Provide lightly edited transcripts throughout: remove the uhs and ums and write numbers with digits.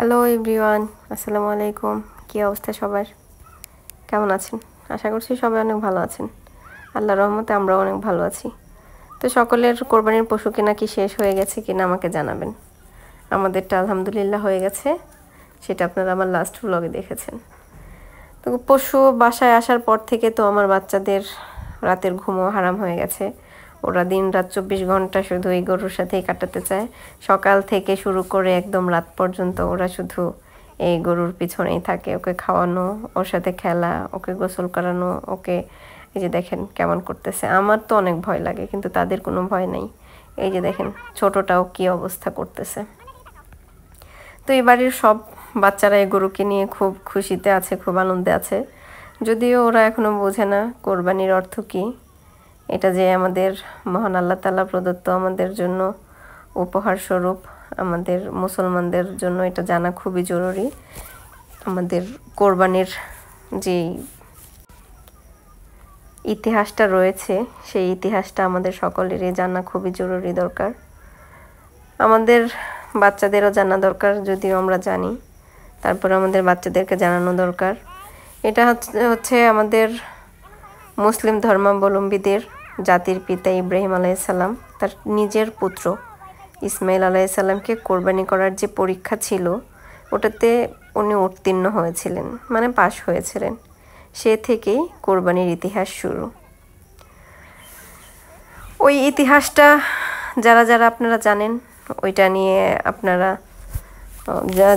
Hello everyone, আসসালামু আলাইকুম। কী অবস্থা সবার? কেমন আছেন? আশা করছি সবাই অনেক ভালো আছেন। আল্লাহর রহমতে আমরাও অনেক ভালো আছি। তো সকলের কোরবানির পশু কেনা কি শেষ হয়ে গেছে কিনা আমাকে জানাবেন। আমাদেরটা আলহামদুলিল্লাহ হয়ে গেছে, সেটা আপনারা আমার লাস্ট ব্লগে দেখেছেন। তো পশু বাসায় আসার পর থেকে তো আমার বাচ্চাদের রাতের ঘুমও হারাম হয়ে গেছে। ওরা দিন রাত 24 ঘন্টা শুধু এই গরুর সাথেই কাটাতে চায়। সকাল থেকে শুরু করে একদম রাত পর্যন্ত ওরা শুধু এই গরুর পিছনেই থাকে। ওকে খাওয়ানো, ওর সাথে খেলা, ওকে গোসল করানো, ওকে এই যে দেখেন কেমন করতেছে। আমার তো অনেক ভয় লাগে, কিন্তু তাদের কোনো ভয় নাই। এই যে দেখেন ছোটটাও কি অবস্থা করতেছে। তো এই বাড়ির সব বাচ্চারা এই গরুকে নিয়ে খুব খুশিতে আছে, খুব আনন্দে আছে। যদিও ওরা এখনো বোঝে না কোরবানির অর্থ কী। এটা যে আমাদের মহান আল্লাহ তাআলা প্রদত্ত আমাদের জন্য উপহার স্বরূপ, আমাদের মুসলমানদের জন্য এটা জানা খুবই জরুরি। আমাদের কোরবানির যে ইতিহাসটা রয়েছে, সেই ইতিহাসটা আমাদের সকলেরই জানা খুবই জরুরি দরকার। আমাদের বাচ্চাদেরও জানা দরকার, যদিও আমরা জানি, তারপর আমাদের বাচ্চাদেরকে জানানো দরকার। এটা হচ্ছে আমাদের মুসলিম ধর্মাবলম্বীদের জাতির পিতা ইব্রাহিম আলাইসাল্লাম তার নিজের পুত্র ইসমাইল আলাইসাল্লামকে কোরবানি করার যে পরীক্ষা ছিল, ওটাতে উনি উত্তীর্ণ হয়েছিলেন, মানে পাশ হয়েছিলেন। সে থেকেই কোরবানির ইতিহাস শুরু। ওই ইতিহাসটা যারা যারা আপনারা জানেন, ওইটা নিয়ে আপনারা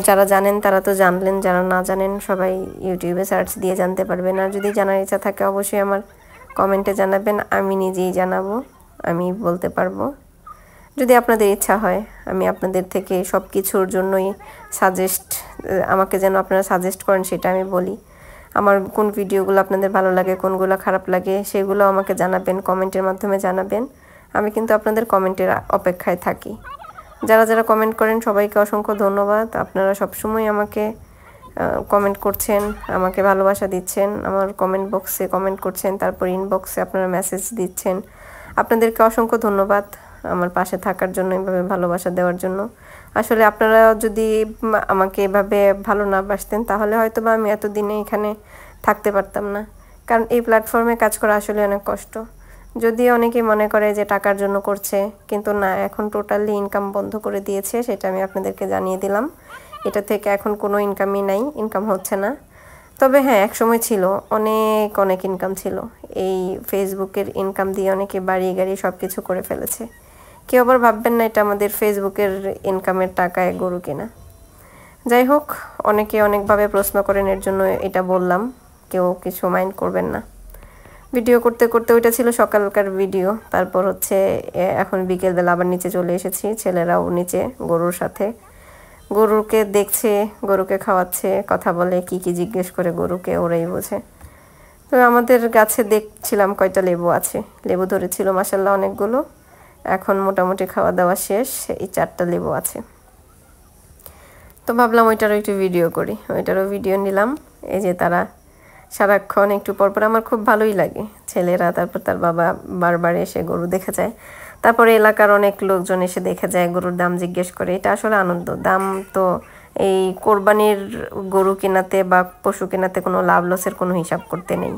যারা জানেন তারা তো জানলেন, যারা না জানেন সবাই ইউটিউবে সার্চ দিয়ে জানতে পারবেন। আর যদি জানার ইচ্ছা থাকে অবশ্যই আমার কমেন্টে জানাবেন, আমি নিজেই জানাবো, আমি বলতে পারবো। যদি আপনাদের ইচ্ছা হয় আমি আপনাদের থেকে সব কিছুর জন্যই আমাকে যেন আপনারা সাজেস্ট করেন, সেটা আমি বলি। আমার কোন ভিডিওগুলো আপনাদের ভালো লাগে, কোনগুলো খারাপ লাগে, সেগুলো আমাকে জানাবেন, কমেন্টের মাধ্যমে জানাবেন। আমি কিন্তু আপনাদের কমেন্টের অপেক্ষায় থাকি। যারা যারা কমেন্ট করেন সবাইকে অসংখ্য ধন্যবাদ। আপনারা সবসময় আমাকে কমেন্ট করছেন, আমাকে ভালোবাসা দিচ্ছেন, আমার কমেন্ট বক্সে কমেন্ট করছেন, তারপর ইনবক্সে আপনারা মেসেজ দিচ্ছেন। আপনাদেরকে অসংখ্য ধন্যবাদ আমার পাশে থাকার জন্য, এভাবে ভালোবাসা দেওয়ার জন্য। আসলে আপনারা যদি আমাকে এভাবে ভালো না বাসতেন তাহলে হয়তো বা আমি এতদিনে এখানে থাকতে পারতাম না। কারণ এই প্ল্যাটফর্মে কাজ করা আসলে অনেক কষ্ট। যদিও অনেকে মনে করে যে টাকার জন্য করছে, কিন্তু না, এখন টোটালি ইনকাম বন্ধ করে দিয়েছে, সেটা আমি আপনাদেরকে জানিয়ে দিলাম। এটা থেকে এখন কোনো ইনকামই নাই, ইনকাম হচ্ছে না। তবে হ্যাঁ, একসময় ছিল, অনেক অনেক ইনকাম ছিল। এই ফেসবুকের ইনকাম দিয়ে অনেকে বাড়ি গাড়ি সব কিছু করে ফেলেছে। কেউ আবার ভাববেন না এটা আমাদের ফেসবুকের ইনকামের টাকায় গরু কেনা। যাই হোক, অনেকে অনেকভাবে প্রশ্ন করেন, এর জন্য এটা বললাম, কেউ কিছু মাইন্ড করবেন না। ভিডিও করতে করতে ওইটা ছিল সকালকার ভিডিও। তারপর হচ্ছে এখন বিকেলবেলা আবার নিচে চলে এসেছি, ছেলেরাও নিচে গরুর সাথে, গরুকে দেখছে, গরুকে খাওয়াচ্ছে, কথা বলে, কি কি জিজ্ঞেস করে গরুকে ওরাই বোঝে। তো আমাদের গাছে দেখছিলাম কয়টা লেবু আছে, লেবু ধরেছিল মাশাআল্লাহ অনেকগুলো। এখন মোটামুটি খাওয়া দাওয়া শেষ, এই 4টা লেবু আছে। তো ভাবলাম ওইটারও একটু ভিডিও করি, ওইটারও ভিডিও নিলাম। এই যে তারা সারাক্ষণ একটু পরপর, আমার খুব ভালোই লাগে, ছেলেরা তারপর তার বাবা বারবার এসে গরু দেখে যায়। তারপরে এলাকার অনেক লোকজন এসে দেখে যায়, গরুর দাম জিজ্ঞেস করে। এটা আসলে আনন্দ। দাম তো এই কোরবানির গরু কেনাতে বা পশু কেনাতে কোনো লাভ লসের কোনো হিসাব করতে নেই।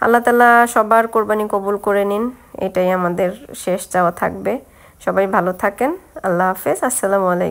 আল্লাহ তাআলা সবার কোরবানি কবুল করে নিন, এটাই আমাদের শেষ চাওয়া থাকবে। সবাই ভালো থাকেন। আল্লাহ হাফেজ। আসসালামু আলাইকুম।